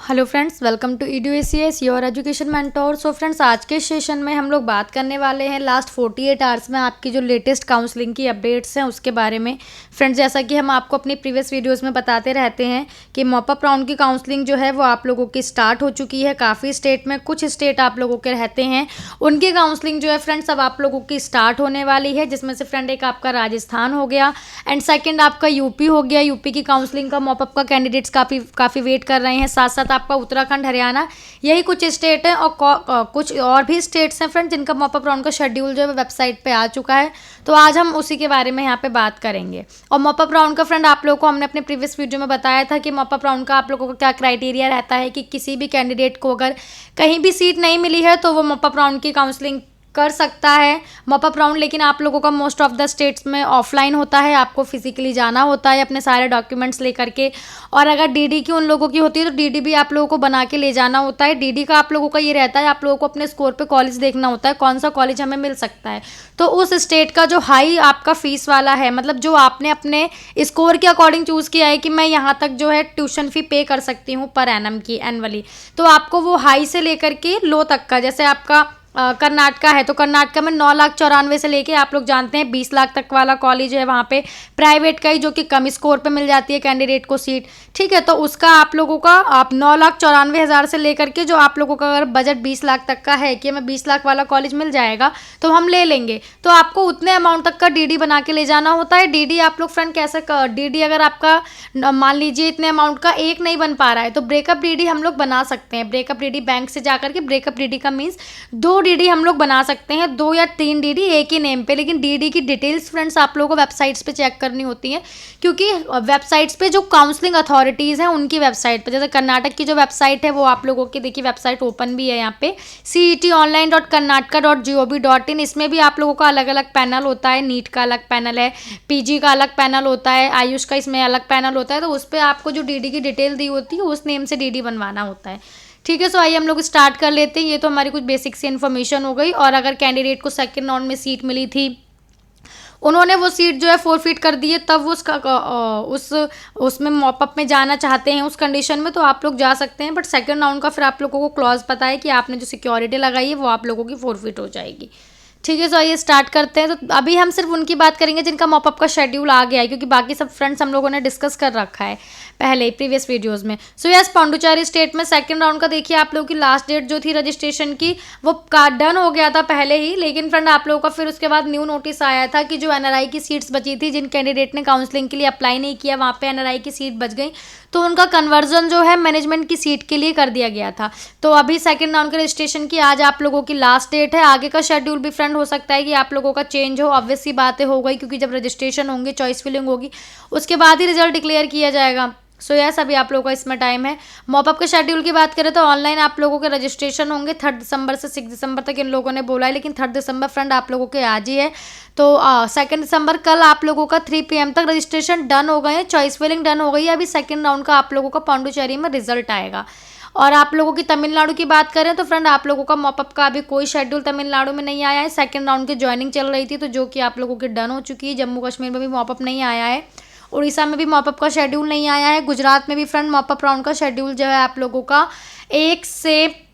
Hello friends, welcome to EDUACS your education mentor. So friends, आज के session में हम लोग बात करने वाले हैं लास्ट 48 आवर्स में आपकी जो लेटेस्ट काउंसलिंग की अपडेट्स हैं उसके बारे में। फ्रेंड्स, जैसा कि हम आपको अपनी प्रीवियस वीडियोस में बताते रहते हैं कि मॉप अप राउंड की काउंसलिंग जो है वो आप लोगों की स्टार्ट हो चुकी है। काफ़ी स्टेट में, कुछ स्टेट आप लोगों के रहते हैं उनकी काउंसलिंग जो है फ्रेंड्स अब आप लोगों की स्टार्ट होने वाली है, जिसमें से फ्रेंड एक आपका राजस्थान हो गया एंड सेकेंड आपका यूपी हो गया। यूपी की काउंसलिंग का मॉप अप का कैंडिडेट्स काफ़ी वेट कर रहे हैं। साथ साथ आपका उत्तराखंड, हरियाणा, यही कुछ स्टेट हैं और कुछ और भी स्टेट्स हैं फ्रेंड जिनका मॉप अप राउंड का शेड्यूल जो है वेबसाइट पे आ चुका है। तो आज हम उसी के बारे में यहाँ पे बात करेंगे। और मॉप अप राउंड का फ्रेंड आप लोगों को हमने अपने प्रीवियस वीडियो में बताया था कि मॉप अप राउंड का आप लोगों को क्या क्राइटेरिया रहता है कि किसी भी कैंडिडेट को अगर कहीं भी सीट नहीं मिली है तो वो मॉप अप राउंड की काउंसलिंग कर सकता है मॉप अप राउंड। लेकिन आप लोगों का मोस्ट ऑफ द स्टेट्स में ऑफलाइन होता है, आपको फिजिकली जाना होता है अपने सारे डॉक्यूमेंट्स लेकर के। और अगर डीडी की उन लोगों की होती है तो डीडी भी आप लोगों को बना के ले जाना होता है। डीडी का आप लोगों का ये रहता है, आप लोगों को अपने स्कोर पे कॉलेज देखना होता है कौन सा कॉलेज हमें मिल सकता है। तो उस स्टेट का जो हाई आपका फीस वाला है, मतलब जो आपने अपने स्कोर के अकॉर्डिंग चूज़ किया है कि मैं यहाँ तक जो है ट्यूशन फी पे कर सकती हूँ पर एनम की एनुअली, तो आपको वो हाई से लेकर के लो तक का, जैसे आपका कर्नाटका है तो कर्नाटका में 9,94,000 से लेके आप लोग जानते हैं 20 लाख तक वाला कॉलेज है वहाँ पे, प्राइवेट का ही, जो कि कम स्कोर पे मिल जाती है कैंडिडेट को सीट। ठीक है, तो उसका आप लोगों का आप 9,94,000 से लेकर के जो आप लोगों का अगर बजट 20 लाख तक का है कि हमें 20 लाख वाला कॉलेज मिल जाएगा तो हम ले लेंगे, तो आपको उतने अमाउंट तक का डीडी बना के ले जाना होता है। डीडी आप लोग फ्रेंड कैसे, डीडी अगर आपका मान लीजिए इतने अमाउंट का एक नहीं बन पा रहा है तो ब्रेकअप डीडी हम लोग बना सकते हैं। ब्रेकअप डीडी बैंक से जाकर के, ब्रेकअप डीडी का मीन्स दो डीडी हम लोग बना सकते हैं, 2 या 3 डीडी एक ही नेम पे। लेकिन डीडी की डिटेल्स फ्रेंड्स आप लोगों को वेबसाइट्स पे चेक करनी होती है, क्योंकि वेबसाइट्स पे जो काउंसलिंग अथॉरिटीज़ हैं उनकी वेबसाइट पे, जैसे कर्नाटक की जो वेबसाइट है वो आप लोगों की देखिए वेबसाइट ओपन भी है यहाँ पे cetonline.karnataka.gov.in। इसमें भी आप लोगों का अलग अलग पैनल होता है, नीट का अलग पैनल है, पीजी का अलग पैनल होता है, आयुष का इसमें अलग पैनल होता है। तो उस पर आपको जो डीडी की डिटेल दी होती है उस नेम से डीडी बनवाना होता है। ठीक है, सो आइए हम लोग स्टार्ट कर लेते हैं। ये तो हमारी कुछ बेसिक सी इन्फॉर्मेशन हो गई। और अगर कैंडिडेट को सेकंड राउंड में सीट मिली थी, उन्होंने वो सीट जो है फोरफिट कर दी है, तब वो उसमें मॉपअप में जाना चाहते हैं उस कंडीशन में तो आप लोग जा सकते हैं। बट सेकंड राउंड का फिर आप लोगों को क्लॉज पता है कि आपने जो सिक्योरिटी लगाई है वो आप लोगों की फोरफिट हो जाएगी। ठीक है, सो आइए स्टार्ट करते हैं। तो अभी हम सिर्फ उनकी बात करेंगे जिनका मॉपअप का शेड्यूल आ गया है, क्योंकि बाकी सब फ्रेंड्स हम लोगों ने डिस्कस कर रखा है पहले प्रीवियस वीडियोस में। सो यस, पौंडुचेरी स्टेट में सेकंड राउंड का देखिए आप लोगों की लास्ट डेट जो थी रजिस्ट्रेशन की वो डन हो गया था पहले ही। लेकिन फ्रेंड आप लोगों का फिर उसके बाद न्यू नोटिस आया था कि जो एनआरआई की सीट्स बची थी, जिन कैंडिडेट ने काउंसलिंग के लिए अप्लाई नहीं किया वहाँ पे एनआरआई की सीट बच गई, तो उनका कन्वर्जन जो है मैनेजमेंट की सीट के लिए कर दिया गया था। तो अभी सेकंड राउंड के रजिस्ट्रेशन की आज आप लोगों की लास्ट डेट है। आगे का शेड्यूल भी फ्रेंड हो सकता है कि आप लोगों का चेंज हो, ऑब्वियस सी बातें हो गई, क्योंकि जब रजिस्ट्रेशन होंगे, चॉइस फिलिंग होगी, उसके बाद ही रिजल्ट डिक्लेयर किया जाएगा। सो यस, अभी आप लोगों का इसमें टाइम है। मॉपअप के शेड्यूल की बात करें तो ऑनलाइन आप लोगों के रजिस्ट्रेशन होंगे 3 दिसंबर से 6 दिसंबर तक इन लोगों ने बोला है, लेकिन 3 दिसंबर फ्रेंड आप लोगों के आज ही है। तो 2 दिसंबर कल आप लोगों का 3 PM तक रजिस्ट्रेशन डन हो गए हैं, चॉइस फिलिंग डन हो गई है। अभी सेकेंड राउंड का आप लोगों का पौंडुचेरी में रिजल्ट आएगा। और आप लोगों की तमिलनाडु की बात करें तो फ्रेंड आप लोगों का मॉपअप का अभी कोई शेड्यूल तमिलनाडु में नहीं आया है। सेकंड राउंड की ज्वाइनिंग चल रही थी तो जो कि आप लोगों की डन हो चुकी है। जम्मू कश्मीर में भी मॉपअप नहीं आया है, उड़ीसा में भी मॉपअप का शेड्यूल नहीं आया है, गुजरात में भी फ्रेंड मॉपअप राउंड का शेड्यूल जो है आप लोगों का 1 से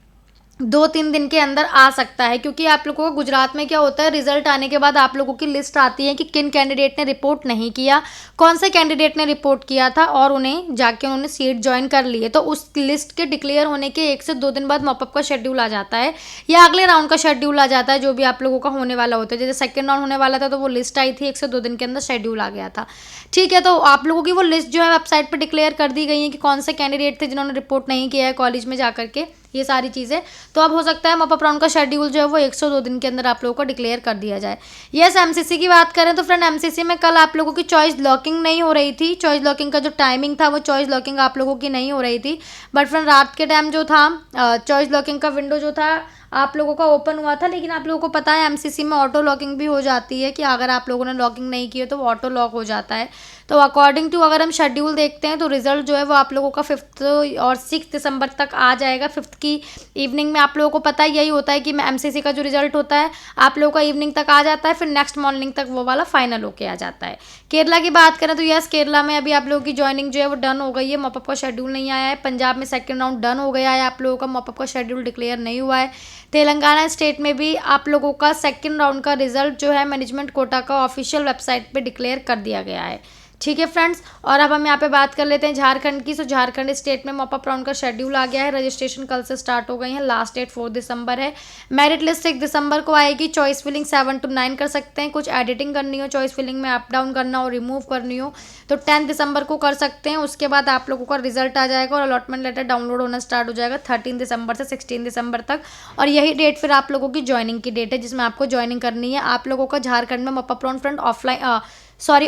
2-3 दिन के अंदर आ सकता है। क्योंकि आप लोगों को गुजरात में क्या होता है, रिजल्ट आने के बाद आप लोगों की लिस्ट आती है कि किन कैंडिडेट ने रिपोर्ट नहीं किया, कौन से कैंडिडेट ने रिपोर्ट किया था और उन्हें जाके उन्होंने सीट ज्वाइन कर ली है। तो उस लिस्ट के डिक्लेयर होने के 1 से 2 दिन बाद मॉपअप का शेड्यूल आ जाता है या अगले राउंड का शेड्यूल आ जाता है, जो भी आप लोगों का होने वाला होता है। जैसे सेकेंड राउंड होने वाला था तो वो लिस्ट आई थी, 1 से 2 दिन के अंदर शेड्यूल आ गया था। ठीक है, तो आप लोगों की वो लिस्ट जो है वेबसाइट पर डिक्लेयर कर दी गई है कि कौन से कैंडिडेट थे जिन्होंने रिपोर्ट नहीं किया है कॉलेज में जाकर के, ये सारी चीज़ें। तो अब हो सकता है मॉपअप राउंड का शेड्यूल जो है वो 1 से 2 दिन के अंदर आप लोगों को डिक्लेयर कर दिया जाए। यस, एमसीसी की बात करें तो फ्रेंड एमसीसी में कल आप लोगों की चॉइस लॉकिंग नहीं हो रही थी। चॉइस लॉकिंग का जो टाइमिंग था वो चॉइस लॉकिंग आप लोगों की नहीं हो रही थी। बट फ्रेंड रात के टाइम जो था चॉइस लॉकिंग का विंडो जो था आप लोगों का ओपन हुआ था। लेकिन आप लोगों को पता है एमसीसी में ऑटो लॉकिंग भी हो जाती है कि अगर आप लोगों ने लॉकिंग नहीं की है तो वो ऑटो लॉक हो जाता है। तो अकॉर्डिंग टू अगर हम शेड्यूल देखते हैं तो रिजल्ट जो है वो आप लोगों का 5th और 6 दिसंबर तक आ जाएगा। 5th की इवनिंग में आप लोगों को पता यही होता है कि एमसीसी का जो रिजल्ट होता है आप लोगों का इवनिंग तक आ जाता है, फिर नेक्स्ट मॉर्निंग तक वो वाला फाइनल होके आ जाता है। केरला की बात करें तो यस, केरला में अभी आप लोगों की ज्वाइनिंग जो है वो डन हो गई है, मॉपअप का शेड्यूल नहीं आया है। पंजाब में सेकंड राउंड डन हो गया है आप लोगों का, मॉपअप का शेड्यूल डिक्लेयर नहीं हुआ है। तेलंगाना स्टेट में भी आप लोगों का सेकंड राउंड का रिजल्ट जो है मैनेजमेंट कोटा का ऑफिशियल वेबसाइट पे डिक्लेयर कर दिया गया है। ठीक है फ्रेंड्स, और अब हम यहाँ पे बात कर लेते हैं झारखंड की। सो झारखंड स्टेट में मॉपअप राउंड का शेड्यूल आ गया है, रजिस्ट्रेशन कल से स्टार्ट हो गई है, लास्ट डेट 4 दिसंबर है। मेरिट लिस्ट 1 दिसंबर को आएगी। चॉइस फिलिंग 7 to 9 कर सकते हैं, कुछ एडिटिंग करनी हो चॉइस फिलिंग में, अप डाउन करना हो, रिमूव करनी हो तो 10 दिसंबर को कर सकते हैं। उसके बाद आप लोगों का रिजल्ट आ जाएगा और अलॉटमेंट लेटर डाउनलोड होना स्टार्ट हो जाएगा 13 दिसंबर से 16 दिसंबर तक। और यही डेट फिर आप लोगों की ज्वाइनिंग की डेट है जिसमें आपको ज्वाइनिंग करनी है। आप लोगों का झारखंड में मॉपअप राउंड फ्रंट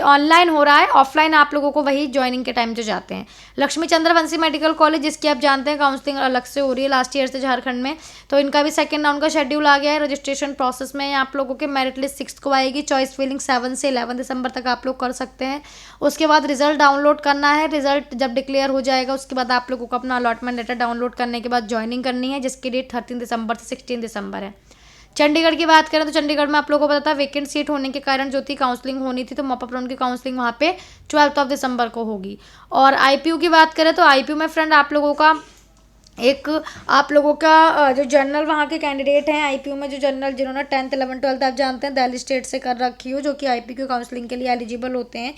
ऑनलाइन हो रहा है, ऑफलाइन आप लोगों को वही ज्वाइनिंग के टाइम जो जाते हैं। लक्ष्मी चंद्रवंशी मेडिकल कॉलेज जिसकी आप जानते हैं काउंसलिंग अलग से हो रही है लास्ट ईयर से झारखंड में, तो इनका भी सेकंड राउंड का शेड्यूल आ गया है। रजिस्ट्रेशन प्रोसेस में आप लोगों के मेरिट लिस्ट 6 को आएगी। चॉइस फिलिंग 7 से 11 दिसंबर तक आप लोग कर सकते हैं। उसके बाद रिजल्ट डाउनलोड करना है, रिजल्ट जब डिक्लेयर हो जाएगा उसके बाद आप लोगों को अपना अलॉटमेंट लेटर डाउनलोड करने के बाद ज्वाइनिंग करनी है, जिसकी डेट 13 दिसंबर से 16 दिसंबर है। चंडीगढ़ की बात करें तो चंडीगढ़ में आप लोगों को पता था वेकेंट सीट होने के कारण जो थी काउंसलिंग होनी थी, तो मॉपअप राउंड की काउंसलिंग वहाँ पे 12 दिसंबर को होगी। और आईपीयू की बात करें तो आईपीयू में फ्रेंड आप लोगों का जो जनरल वहाँ के कैंडिडेट हैं आईपीयू में, जो जनरल जिन्होंने 10th 11th 12th आप जानते हैं दिल्ली स्टेट से कर रखी हो, जो कि आईपीयू की काउंसलिंग के लिए एलिजिबल होते हैं,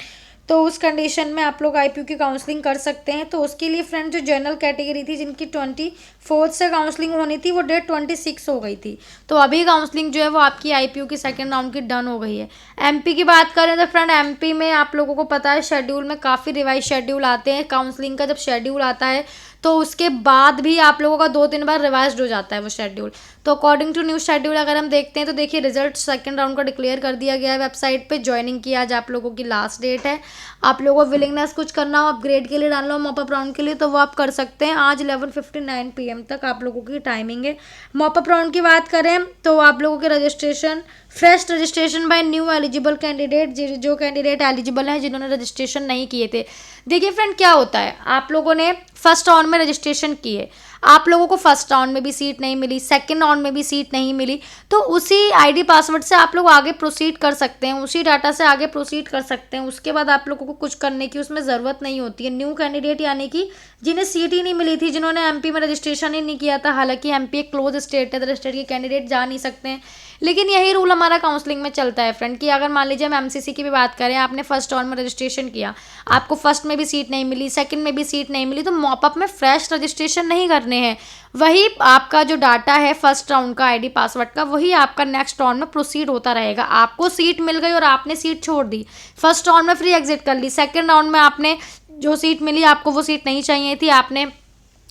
तो उस कंडीशन में आप लोग आईपीयू की काउंसलिंग कर सकते हैं। तो उसके लिए फ्रेंड जो जनरल कैटेगरी थी जिनकी 24 से काउंसलिंग होनी थी वो डेट 26 हो गई थी, तो अभी काउंसलिंग जो है वो आपकी आईपीयू की सेकंड राउंड की डन हो गई है। एमपी की बात करें तो फ्रेंड एमपी में आप लोगों को पता है शेड्यूल में काफ़ी रिवाइज शेड्यूल आते हैं। काउंसलिंग का जब शेड्यूल आता है तो उसके बाद भी आप लोगों का 2-3 बार रिवाइज हो जाता है वो शेड्यूल। तो अकॉर्डिंग टू न्यू शेड्यूल अगर हम देखते हैं तो देखिए रिजल्ट सेकंड राउंड का डिक्लेयर कर दिया गया है वेबसाइट पे। ज्वाइनिंग की आज आप लोगों की लास्ट डेट है। आप लोगों को विलिंगनेस कुछ करना हो अपग्रेड के लिए डालना हो मॉपअप राउंड के लिए तो वो आप कर सकते हैं। आज 11:59 PM तक आप लोगों की टाइमिंग है। मॉपअप राउंड की बात करें तो आप लोगों के registration fresh registration bye new eligible candidate, जो कैंडिडेट एलिजिबल हैं जिन्होंने रजिस्ट्रेशन नहीं किए थे। देखिए फ्रेंड क्या होता है, आप लोगों ने फर्स्ट राउंड में रजिस्ट्रेशन किए, आप लोगों को फर्स्ट राउंड में भी सीट नहीं मिली, सेकंड राउंड में भी सीट नहीं मिली, तो उसी आईडी पासवर्ड से आप लोग आगे प्रोसीड कर सकते हैं, उसी डाटा से आगे प्रोसीड कर सकते हैं। उसके बाद आप लोगों को कुछ करने की उसमें ज़रूरत नहीं होती है। न्यू कैंडिडेट यानी कि जिन्हें सीट ही नहीं मिली थी, जिन्होंने एमपी में रजिस्ट्रेशन ही नहीं किया था, हालांकि एमपी एक क्लोज स्टेट है, स्टेट के कैंडिडेट जा नहीं सकते हैं, लेकिन यही रूल हमारा काउंसलिंग में चलता है फ्रेंड कि अगर मान लीजिए हम एमसीसी की भी बात करें, आपने फर्स्ट राउंड में रजिस्ट्रेशन किया, आपको फर्स्ट में भी सीट नहीं मिली, सेकंड में भी सीट नहीं मिली, तो मॉपअप में फ्रेश रजिस्ट्रेशन नहीं करने हैं। वही आपका जो डाटा है फर्स्ट राउंड का आईडी पासवर्ड का, वही आपका नेक्स्ट राउंड में प्रोसीड होता रहेगा। आपको सीट मिल गई और आपने सीट छोड़ दी, फर्स्ट राउंड में फ्री एग्जिट कर ली, सेकंड राउंड में आपने जो सीट मिली आपको वो सीट नहीं चाहिए थी, आपने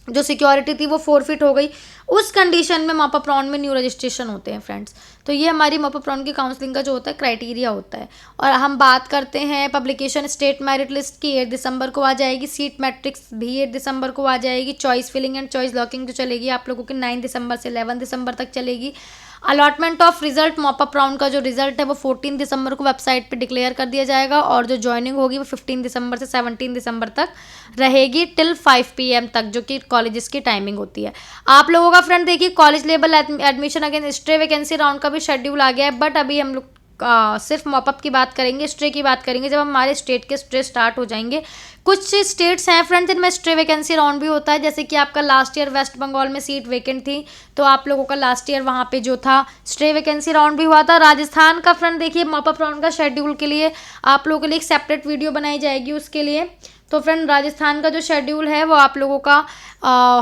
जो सिक्योरिटी थी वो फोरफिट हो गई, उस कंडीशन में मॉपअप राउंड में न्यू रजिस्ट्रेशन होते हैं फ्रेंड्स। तो ये हमारी मॉपअप राउंड की काउंसलिंग का जो होता है क्राइटेरिया होता है। और हम बात करते हैं पब्लिकेशन स्टेट मेरिट लिस्ट की, 8 दिसंबर को आ जाएगी। सीट मैट्रिक्स भी 8 दिसंबर को आ जाएगी। Choice filling and choice locking जो चलेगी आप लोगों की 9 दिसंबर से 11 दिसंबर तक चलेगी। Allotment of result mop up round का जो रिजल्ट है वो 14 दिसंबर को वेबसाइट पे डिक्लेयर कर दिया जाएगा, और जो ज्वाइनिंग होगी वो 15 दिसंबर से 17 दिसंबर तक रहेगी टिल 5 PM तक, जो कि कॉलेजेस की टाइमिंग होती है। आप लोगों का फ्रेंड देखिए college level admission again stray vacancy round का भी शेड्यूल आ गया है, बट अभी हम लोग सिर्फ मॉपअप की बात करेंगे, स्ट्रे की बात करेंगे जब हमारे स्टेट के स्ट्रे स्टार्ट हो जाएंगे। कुछ स्टेट्स हैं फ्रेंड जिनमें स्ट्रे वैकेंसी राउंड भी होता है, जैसे कि आपका लास्ट ईयर वेस्ट बंगाल में सीट वेकेंट थी, तो आप लोगों का लास्ट ईयर वहाँ पे जो था स्ट्रे वैकेंसी राउंड भी हुआ था। राजस्थान का फ्रेंड देखिए मॉपअप राउंड का शेड्यूल के लिए आप लोगों के लिए एक सेपरेट वीडियो बनाई जाएगी उसके लिए। तो फ्रेंड राजस्थान का जो शेड्यूल है वो आप लोगों का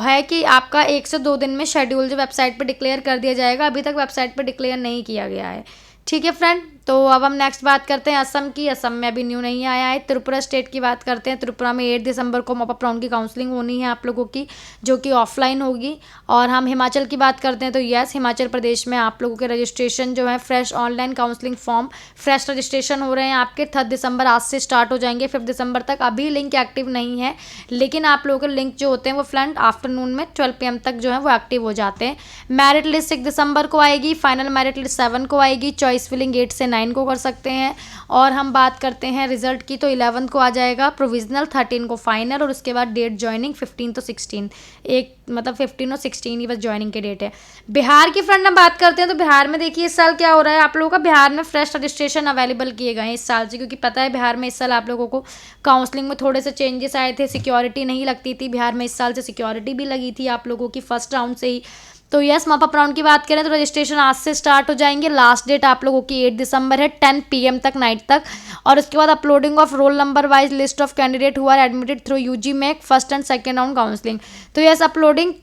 है कि आपका 1 से 2 दिन में शेड्यूल जो वेबसाइट पे डिक्लेयर कर दिया जाएगा, अभी तक वेबसाइट पे डिक्लेयर नहीं किया गया है। ठीक है फ्रेंड, तो अब हम नेक्स्ट बात करते हैं असम की। असम में अभी न्यू नहीं आया है। त्रिपुरा स्टेट की बात करते हैं। त्रिपुरा में 8 दिसंबर को मॉपअप राउंड की काउंसलिंग होनी है आप लोगों की, जो कि ऑफलाइन होगी। और हम हिमाचल की बात करते हैं तो यस, हिमाचल प्रदेश में आप लोगों के रजिस्ट्रेशन जो है fresh online counselling form fresh registration हो रहे हैं आपके 3 दिसंबर आज से स्टार्ट हो जाएंगे 5 दिसंबर तक। अभी लिंक एक्टिव नहीं है, लेकिन आप लोगों के लिंक जो होते हैं वो फ्रेंड आफ्टरनून में 12 PM तक जो है वो एक्टिव हो जाते हैं। मेरिट लिस्ट 1 दिसंबर को आएगी, फाइनल मेरिट लिस्ट 7 को आएगी। चॉइस फिलिंग 8 से 9 को कर सकते हैं। और हम बात करते हैं रिजल्ट की, तो 11 को आ जाएगा प्रोविजनल, 13 को फाइनल, और उसके बाद डेट ज्वाइनिंग 15 तो 16, एक मतलब 15 और 16 ही बस ज्वाइनिंग के डेट है। बिहार की फ्रेंड हम बात करते हैं, तो बिहार में देखिए इस साल क्या हो रहा है आप लोगों का, बिहार में फ्रेश रजिस्ट्रेशन अवेलेबल किए गए हैं इस साल से, क्योंकि पता है बिहार में इस साल आप लोगों को काउंसलिंग में थोड़े से चेंजेस आए थे, सिक्योरिटी नहीं लगती थी बिहार में, इस साल से सिक्योरिटी भी लगी थी आप लोगों की फर्स्ट राउंड से ही। तो यस, मॉपअप राउंड की बात करें तो रजिस्ट्रेशन आज से स्टार्ट हो जाएंगे। लास्ट डेट आप लोगों की 8 दिसंबर है, 10 PM तक नाइट तक। और उसके बाद uploading of roll number wise list of candidate who are admitted through UG MAC first and second round counselling. तो yes, uploading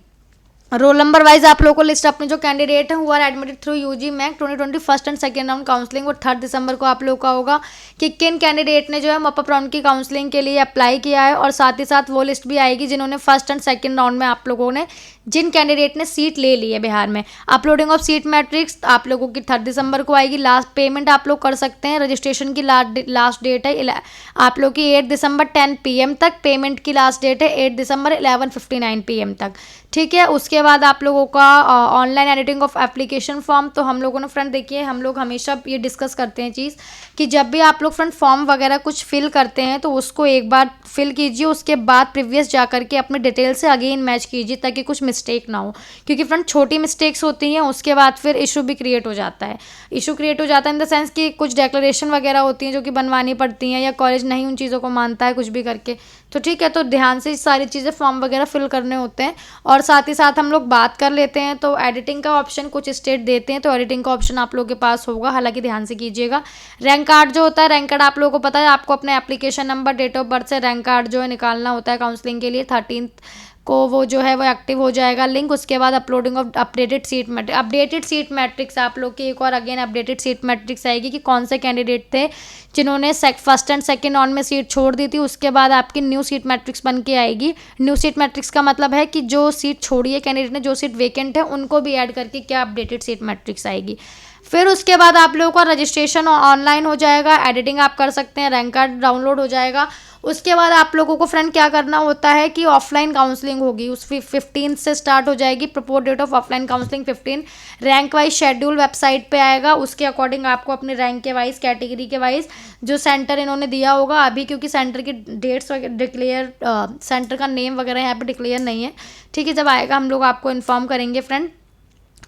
roll number wise आप लोगों को लिस्ट अपने जो कैंडिडेट हैं who are admitted through UG MAC 2020 first and second round counselling, वो 3 दिसंबर को आप लोगों का होगा कि किन कैंडिडेट ने जो है मॉपअप राउंड की काउंसलिंग के लिए अप्लाई किया है। और साथ ही साथ वो लिस्ट भी आएगी जिन्होंने फर्स्ट एंड सेकेंड राउंड में आप लोगों ने जिन कैंडिडेट ने सीट ले ली है बिहार में। अपलोडिंग ऑफ सीट मैट्रिक्स आप लोगों की 3 दिसंबर को आएगी। लास्ट पेमेंट आप लोग कर सकते हैं, रजिस्ट्रेशन की लास्ट डेट है आप लोग की 8 दिसंबर 10 PM तक, पेमेंट की लास्ट डेट है 8 दिसंबर 11:59 PM तक, ठीक है। उसके बाद आप लोगों का online editing of application form, तो हम लोगों ने फ्रेंड देखिए हम लोग हमेशा ये डिस्कस करते हैं चीज़ कि जब भी आप लोग फ्रेंड फॉर्म वगैरह कुछ फिल करते हैं तो उसको एक बार फिल कीजिए, उसके बाद प्रीवियस जा करके अपने डिटेल से अगेन मैच कीजिए ताकि कुछ मिस्टेक ना हो, क्योंकि फ्रेंड छोटी मिस्टेक्स होती हैं उसके बाद फिर इशू भी क्रिएट हो जाता है। इशू क्रिएट हो जाता है इन द सेंस कि कुछ डेक्लेरेशन वगैरह होती हैं जो कि बनवानी पड़ती हैं, या कॉलेज नहीं उन चीज़ों को मानता है कुछ भी करके, तो ठीक है, तो ध्यान से सारी चीज़ें फॉर्म वगैरह फिल करने होते हैं। और साथ ही साथ हम लोग बात कर लेते हैं, तो एडिटिंग का ऑप्शन कुछ स्टेट देते हैं, तो एडिटिंग का ऑप्शन आप लोगों के पास होगा, हालांकि ध्यान से कीजिएगा। रैंक कार्ड जो होता है, रैंक कार्ड आप लोगों को पता है, आपको अपने application number date of birth से रैंक कार्ड जो है निकालना होता है काउंसलिंग के लिए। 13 को वो जो है वो एक्टिव हो जाएगा लिंक। उसके बाद uploading of updated seat matrix आप लोग की एक और अगेन अपडेटेड सीट मैट्रिक्स आएगी कि कौन से कैंडिडेट थे जिन्होंने फर्स्ट एंड सेकेंड राउंड में सीट छोड़ दी थी। उसके बाद आपकी न्यू सीट मैट्रिक्स बन के आएगी। न्यू सीट मैट्रिक्स का मतलब है कि जो सीट छोड़ी है कैंडिडेट ने, जो सीट वेकेंट है उनको भी ऐड करके क्या अपडेटेड सीट मैट्रिक्स आएगी। फिर उसके बाद आप लोगों का रजिस्ट्रेशन ऑनलाइन हो जाएगा, एडिटिंग आप कर सकते हैं, रैंक कार्ड डाउनलोड हो जाएगा। उसके बाद आप लोगों को फ्रेंड क्या करना होता है कि ऑफलाइन काउंसलिंग होगी, उस 15 से स्टार्ट हो जाएगी। Proposed date of offline counselling 15। Rank wise schedule website पे आएगा, उसके अकॉर्डिंग आपको अपने रैंक के वाइज कैटेगरी के वाइज जो सेंटर इन्होंने दिया होगा अभी, क्योंकि सेंटर की डेट्स डिक्लेयर सेंटर का नेम वगैरह यहाँ पे डिक्लेयर नहीं है, ठीक है। जब आएगा हम लोग आपको इन्फॉर्म करेंगे फ्रेंड,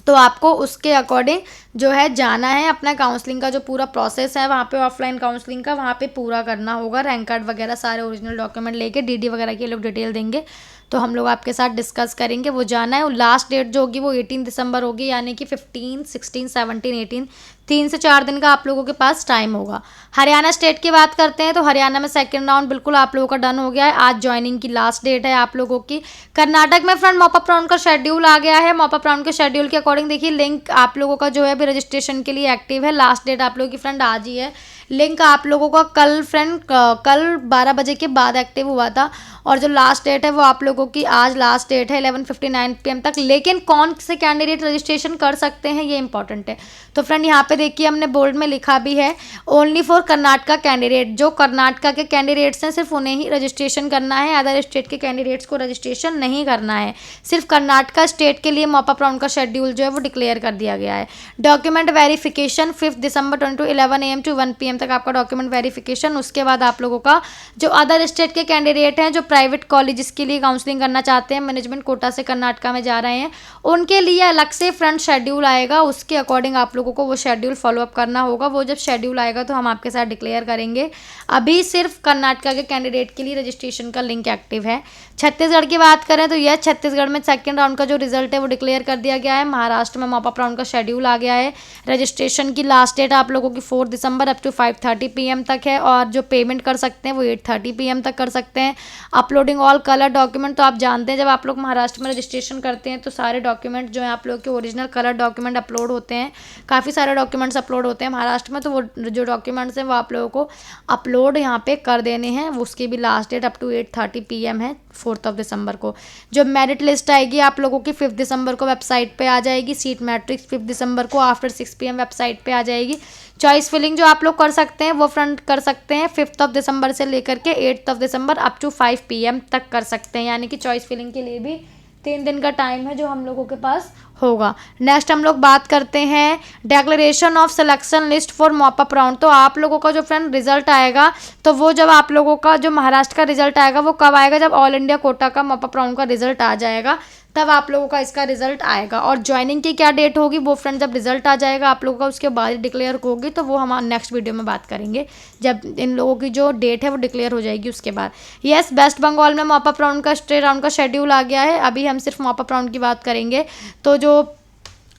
तो आपको उसके अकॉर्डिंग जो है जाना है, अपना काउंसलिंग का जो पूरा प्रोसेस है वहाँ पे ऑफलाइन काउंसलिंग का वहाँ पे पूरा करना होगा। रैंक कार्ड वगैरह सारे ओरिजिनल डॉक्यूमेंट लेके डीडी वगैरह के लोग डिटेल देंगे, तो हम लोग आपके साथ डिस्कस करेंगे, वो जाना है। और लास्ट डेट जो होगी वो 18 दिसंबर होगी, यानी कि 15, 16, 17, 18 3 से 4 दिन का आप लोगों के पास टाइम होगा। हरियाणा स्टेट की बात करते हैं, तो हरियाणा में सेकंड राउंड बिल्कुल आप लोगों का डन हो गया है, आज ज्वाइनिंग की लास्ट डेट है आप लोगों की। कर्नाटक में फ्रेंड मॉपअप राउंड का शेड्यूल आ गया है। मॉपअप राउंड के शेड्यूल के अकॉर्डिंग देखिए लिंक आप लोगों का जो है अभी रजिस्ट्रेशन के लिए एक्टिव है। लास्ट डेट आप लोगों की फ्रेंड आज ही है। लिंक आप लोगों का कल फ्रेंड कल 12 बजे के बाद एक्टिव हुआ था, और जो लास्ट डेट है वो आप लोगों की आज लास्ट डेट है 11:59 PM तक। लेकिन कौन से कैंडिडेट रजिस्ट्रेशन कर सकते हैं ये इंपॉर्टेंट है, तो फ्रेंड यहाँ पे देखिए हमने बोल्ड में लिखा भी है, ओनली फॉर कर्नाटका कैंडिडेट। जो कर्नाटका के कैंडिडेट्स हैं सिर्फ उन्हें ही रजिस्ट्रेशन करना है, अदर स्टेट के कैंडिडेट्स को रजिस्ट्रेशन नहीं करना है। सिर्फ कर्नाटका स्टेट के लिए मॉपअप राउंड का शेड्यूल जो है वो डिक्लेयर कर दिया गया है। Document verification 5 December 11 AM to 1 PM तक आपका डॉक्यूमेंट वेरिफिकेशन। उसके बाद आप लोगों का जो अदर स्टेट के कैंडिडेट हैं जो प्राइवेट कॉलेजेस के लिए काउंसलिंग करना चाहते हैं, मैनेजमेंट कोटा से कर्नाटका में जा रहे हैं, उनके लिए अलग से फ्रंट शेड्यूल आएगा, उसके अकॉर्डिंग आप लोगों को वो शेड्यूल फॉलो अप करना होगा। वो जब शेड्यूल आएगा तो हम आपके साथ डिक्लेयर करेंगे। अभी सिर्फ कर्नाटका के कैंडिडेट के लिए रजिस्ट्रेशन का लिंक एक्टिव है। छत्तीसगढ़ की बात करें तो यह छत्तीसगढ़ में सेकेंड राउंड का जो रिजल्ट है वो डिक्लेयर कर दिया गया है। महाराष्ट्र में मॉपअप राउंड का शेड्यूल आ गया है। रजिस्ट्रेशन की लास्ट डेट आप लोगों की 4 दिसंबर अप टू 5:30 PM तक है, और जो पेमेंट कर सकते हैं वो 8:30 PM तक कर सकते हैं। अपलोडिंग ऑल कलर डॉक्यूमेंट, तो आप जानते हैं जब आप लोग महाराष्ट्र में रजिस्ट्रेशन करते हैं तो सारे डॉक्यूमेंट जो है आप लोग के ओरिजिनल कलर डॉक्यूमेंट अपलोड होते हैं, काफ़ी सारे डॉक्यूमेंट्स अपलोड होते हैं महाराष्ट्र में, तो वो जो डॉक्यूमेंट्स हैं वो आप लोगों को अपलोड यहाँ पे कर देने हैं। उसकी भी last date up to 8:30 PM है 4 दिसंबर को। जो मेरिट लिस्ट आएगी आप लोगों की 5 दिसंबर को वेबसाइट पे आ जाएगी। सीट मैट्रिक्स 5 दिसंबर को आफ्टर 6 PM वेबसाइट पे आ जाएगी। चॉइस फिलिंग जो आप लोग कर सकते हैं वो फ्रंट कर सकते हैं 5 दिसंबर से लेकर के 8 दिसंबर अप टू 5 PM तक कर सकते हैं, यानी कि चॉइस फिलिंग के लिए भी 3 दिन का टाइम है जो हम लोगों के पास होगा। नेक्स्ट हम लोग बात करते हैं declaration of selection list for mop up round. तो आप लोगों का जो फ्रेंड रिजल्ट आएगा, तो वो जब आप लोगों का जो महाराष्ट्र का रिजल्ट आएगा वो कब आएगा, जब ऑल इंडिया कोटा का मॉप अप राउंड का रिजल्ट आ जाएगा तब आप लोगों का इसका रिजल्ट आएगा। और ज्वाइनिंग की क्या डेट होगी वो फ्रेंड जब रिजल्ट आ जाएगा आप लोगों का उसके बाद डिक्लेयर होगी, तो वो हम नेक्स्ट वीडियो में बात करेंगे जब इन लोगों की जो डेट है वो डिक्लेयर हो जाएगी उसके बाद। यस, वेस्ट बंगाल में मॉप अप राउंड का स्टे राउंड का शेड्यूल आ गया है। अभी हम सिर्फ मॉप अप राउंड की बात करेंगे। तो जो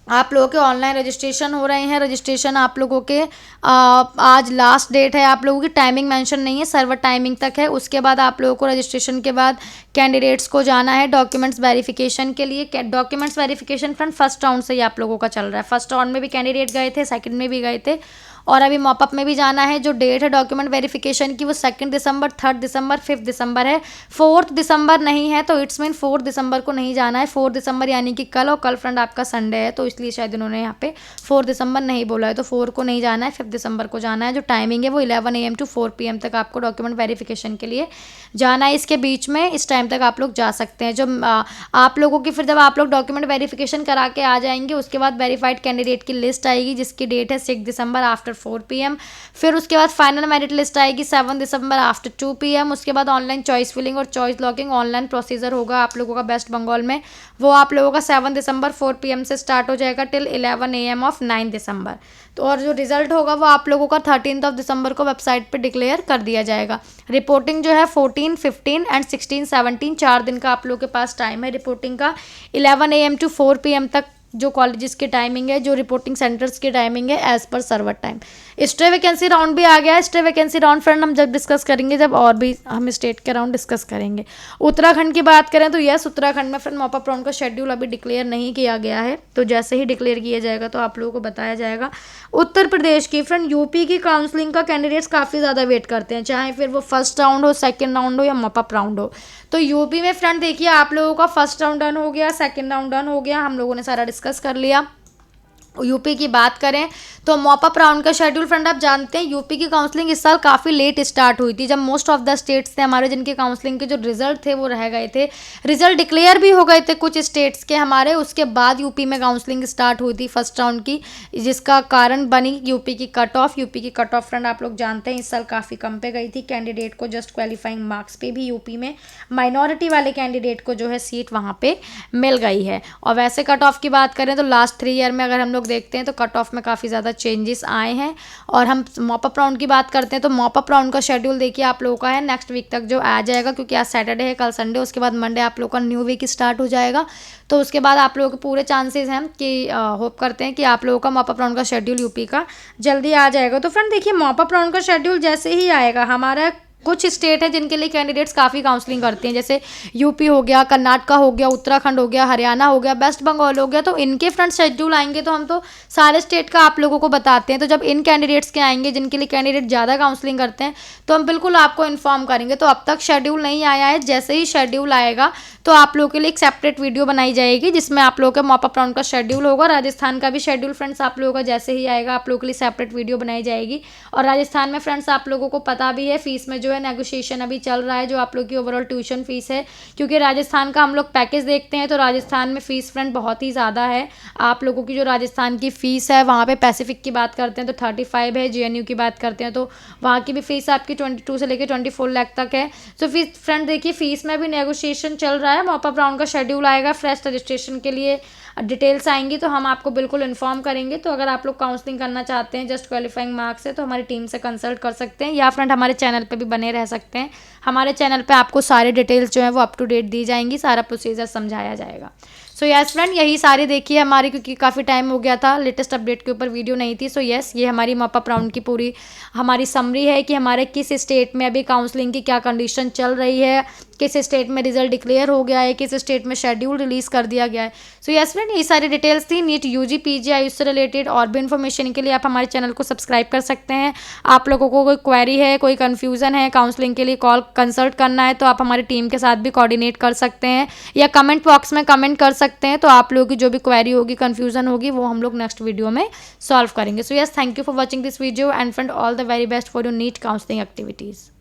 आप लोगों के ऑनलाइन रजिस्ट्रेशन हो रहे हैं, रजिस्ट्रेशन आप लोगों के आज लास्ट डेट है। आप लोगों की टाइमिंग मेंशन नहीं है, सर्वर टाइमिंग तक है। उसके बाद आप लोगों को रजिस्ट्रेशन के बाद कैंडिडेट्स को जाना है डॉक्यूमेंट्स वेरिफिकेशन के लिए। Documents verification friend first round से ही आप लोगों का चल रहा है। फर्स्ट राउंड में भी कैंडिडेट गए थे, सेकंड में भी गए थे, और अभी मॉपअप में भी जाना है। जो डेट है डॉक्यूमेंट वेरिफिकेशन की वो 2 दिसंबर, 3 दिसंबर, 5 दिसंबर है। 4 दिसंबर नहीं है, तो इट्स मीन 4 दिसंबर को नहीं जाना है। 4 दिसंबर यानी कि कल, और कल फ्रेंड आपका संडे है, तो इसलिए शायद इन्होंने यहाँ पे 4 दिसंबर नहीं बोला है। तो 4 को नहीं जाना है, 5 दिसंबर को जाना है। जो टाइमिंग है वो 11 AM to 4 PM तक आपको डॉक्यूमेंट वेरिफिकेशन के लिए जाना है। इसके बीच में इस टाइम तक आप लोग जा सकते हैं। जो आप लोगों की फिर जब आप लोग डॉक्यूमेंट वेरिफिकेशन करा के आ जाएंगे उसके बाद वेरीफाइड कैंडिडेट की लिस्ट आएगी जिसकी डेट है 6 दिसंबर आफ्टर 4 PM। फिर उसके बाद फाइनल मेरिट लिस्ट आएगी 7 दिसंबर आफ्टर 2 PM। उसके बाद ऑनलाइन चॉइस फिलिंग और चॉइस लॉकिंग ऑनलाइन प्रोसीजर होगा आप लोगों का वेस्ट बंगाल में। वो आप लोगों का 7 दिसंबर 4 PM से स्टार्ट हो जाएगा टिल 11 AM ऑफ 9 दिसंबर। तो और जो रिजल्ट होगा वो आप लोगों का 13 दिसंबर को वेबसाइट पे डिक्लेयर कर दिया जाएगा। रिपोर्टिंग जो है 14, 15 एंड 16, 17 4 दिन का आप लोगों के पास टाइम है रिपोर्टिंग का। 11 AM to 4 PM तक जो कॉलेजेस की टाइमिंग है, जो रिपोर्टिंग सेंटर्स की टाइमिंग है as per server time. Stray vacancy round भी आ गया है। स्टे वैकेंसी राउंड फ्रेंड हम जब डिस्कस करेंगे, जब और भी हम स्टेट के राउंड डिस्कस करेंगे। उत्तराखंड की बात करें तो यस, उत्तराखंड में फ्रेंड मॉप अप राउंड का शेड्यूल अभी डिक्लेयर नहीं किया गया है, तो जैसे ही डिक्लेयर किया जाएगा तो आप लोगों को बताया जाएगा। उत्तर प्रदेश की फ्रेंड यूपी की काउंसलिंग का कैंडिडेट्स काफ़ी ज़्यादा वेट करते हैं, चाहे फिर वो फर्स्ट राउंड हो, सेकेंड राउंड हो या मॉप अप राउंड हो। तो यूपी में फ्रेंड देखिए आप लोगों का फर्स्ट राउंड डन हो गया, सेकेंड राउंड डन हो गया, हम लोगों ने सारा डिस्कस कर लिया। यूपी की बात करें तो मॉप अप राउंड का शेड्यूल फ्रेंड आप जानते हैं यूपी की काउंसलिंग इस साल काफ़ी लेट स्टार्ट हुई थी, जब मोस्ट ऑफ द स्टेट्स थे हमारे जिनके काउंसलिंग के जो रिजल्ट थे वो रह गए थे। रिजल्ट डिक्लेयर भी हो गए थे कुछ स्टेट्स के हमारे, उसके बाद यूपी में काउंसलिंग स्टार्ट हुई थी फर्स्ट राउंड की, जिसका कारण बनी यूपी की कट ऑफ। यूपी की कट ऑफ फ्रेंड आप लोग जानते हैं इस साल काफ़ी कम पे गई थी। कैंडिडेट को जस्ट क्वालिफाइंग मार्क्स पे भी यूपी में माइनॉरिटी वाले कैंडिडेट को जो है सीट वहाँ पे मिल गई है। और वैसे कट ऑफ की बात करें तो लास्ट 3 ईयर में अगर हम लोग देखते हैं तो कट ऑफ में काफ़ी ज़्यादा चेंजेस आए हैं। और हम मॉप अप राउंड की बात करते हैं तो मॉप अप राउंड का शेड्यूल देखिए आप लोगों का है नेक्स्ट वीक तक जो आ जाएगा, क्योंकि आज सैटरडे है, कल संडे, उसके बाद मंडे आप लोगों का न्यू वीक स्टार्ट हो जाएगा। तो उसके बाद आप लोगों के पूरे चांसेस हैं कि होप करते हैं कि आप लोगों का मॉप अप राउंड का शेड्यूल यूपी का जल्दी आ जाएगा। तो फ्रेंड देखिए मॉप अप राउंड का शेड्यूल जैसे ही आएगा, हमारा कुछ स्टेट है जिनके लिए कैंडिडेट्स काफ़ी काउंसलिंग करते हैं, जैसे यूपी हो गया, कर्नाटका हो गया, उत्तराखंड हो गया, हरियाणा हो गया, वेस्ट बंगाल हो गया। तो इनके फ्रंट शेड्यूल आएंगे तो हम तो सारे स्टेट का आप लोगों को बताते हैं। तो जब इन कैंडिडेट्स के आएंगे जिनके लिए कैंडिडेट ज़्यादा काउंसलिंग करते हैं तो हम बिल्कुल आपको इन्फॉर्म करेंगे। तो अब तक शेड्यूल नहीं आया है, जैसे ही शेड्यूल आएगा तो आप लोगों के लिए एक सेपरेट वीडियो बनाई जाएगी जिसमें आप लोगों के मॉप अप राउंड का शेड्यूल होगा। राजस्थान का भी शेड्यूल फ्रेंड्स आप लोगों का जैसे ही आएगा आप लोगों के लिए सेपरेट वीडियो बनाई जाएगी। और राजस्थान में फ्रेंड्स आप लोगों को पता भी है फीस में जो है नेगोशिएशन अभी चल रहा है, जो आप लोग की ओवरऑल ट्यूशन फीस है, क्योंकि राजस्थान का हम लोग पैकेज देखते हैं तो राजस्थान में फ़ीस फ्रेंड बहुत ही ज़्यादा है। आप लोगों की जो राजस्थान की फ़ीस है वहाँ पे पैसिफिक की बात करते हैं तो 35 है, JNU की बात करते हैं तो वहाँ की भी फ़ीस आपकी 22 से लेकर 24 लाख तक है। तो फीस फ्रेंड देखिए फ़ीस में भी नेगोशिएशन चल रहा है। मॉप अप राउंड का शेड्यूल आएगा, फ्रेश रजिस्ट्रेशन के लिए डिटेल्स आएंगी तो हम आपको बिल्कुल इन्फॉर्म करेंगे। तो अगर आप लोग काउंसलिंग करना चाहते हैं जस्ट क्वालिफाइंग मार्क्स है तो हमारी टीम से कंसल्ट कर सकते हैं, या फ्रेंड हमारे चैनल पे भी बने रह सकते हैं। हमारे चैनल पे आपको सारे डिटेल्स जो है वो अप टू डेट दी जाएंगी, सारा प्रोसीजर समझाया जाएगा। सो यस फ्रेंड यही सारी देखिए हमारी, क्योंकि काफ़ी टाइम हो गया था लेटेस्ट अपडेट के ऊपर वीडियो नहीं थी। सो यस ये हमारी मॉप अप राउंड की पूरी हमारी समरी है कि हमारे किस स्टेट में अभी काउंसलिंग की क्या कंडीशन चल रही है, किस स्टेट में रिजल्ट डिक्लेयर हो गया है, किस स्टेट में शेड्यूल रिलीज़ कर दिया गया है। सो यस फ्रेंड यही सारी डिटेल्स थी नीट UG PG आयुष से रिलेटेड। और भी इन्फॉर्मेशन के लिए आप हमारे चैनल को सब्सक्राइब कर सकते हैं। आप लोगों को कोई क्वेरी है, कोई कन्फ्यूज़न है, काउंसलिंग के लिए कॉल कंसल्ट करना है तो आप हमारी टीम के साथ भी कोऑर्डिनेट कर सकते हैं, या कमेंट बॉक्स में कमेंट कर सकते हैं। तो आप लोगों की जो भी क्वेरी होगी, कन्फ्यूज़न होगी, वो हम लोग नेक्स्ट वीडियो में सॉल्व करेंगे। So yes thank you for watching this video and friend all the very best for your NEET counselling activities.